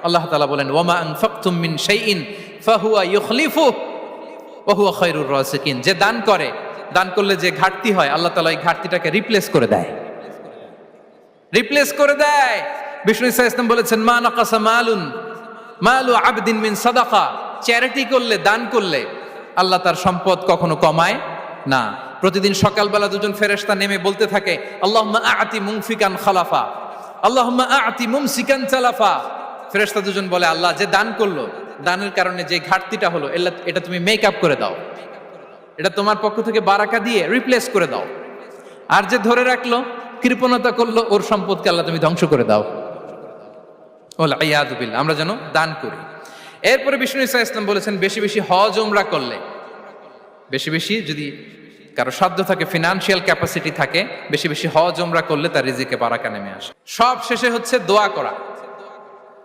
আল্লাহ তাআলা বলেন ওয়ামা আনফাকতুম মিন শাইইন ফাহুয়া ইউখলিফুহু ওয়া হুয়া খায়রুর রাসিকিন। যে দান করে, দান করলে যে ঘাটতি হয় আল্লাহ তাআলা এই ঘাটতিটাকে রিপ্লেস করে দেয়, রিপ্লেস করে দেয়। বিষ্ণু ইসা ইসলাম বলেছেন মা নাকাসা মালু আবদিন মিন সাদাকা। চ্যারিটি করলে, দান করলে আল্লাহ তার সম্পদ কখনো কমায় না। প্রতিদিন সকালবেলা দুজন ফেরেশতা নেমে বলতে থাকে আল্লাহুম্মা আ'তি মুনফিকান খালাফা, আল্লাহুম্মা আ'তি মুমসিকান চালাফা। ফেরেশতা দুজন বলে আল্লাহ যে দান করলো, দানের কারণে যে ঘাটতিটা হলো এটা তুমি মেক আপ করে দাও, এটা তোমার পক্ষ থেকে বারাকা দিয়ে রিপ্লেস করে দাও। আর যে ধরে রাখলো, কৃপণতা করলো, ওর সম্পদকে আল্লাহ তুমি ধ্বংস করে দাও। ওয়াল ইয়াদু বিল্লাহ। আমরা যেন দান করি। এরপরে বিষ্ণু ইসা ইসলাম বলেছেন বেশি বেশি হজ উমরা করলে, বেশি বেশি যদি কারো সাধ্য থাকে, ফিনান্সিয়াল ক্যাপাসিটি থাকে, বেশি বেশি হজ উমরা করলে তার রিজিকে বারাকা নেমে আসে। সব শেষে হচ্ছে দোয়া করা।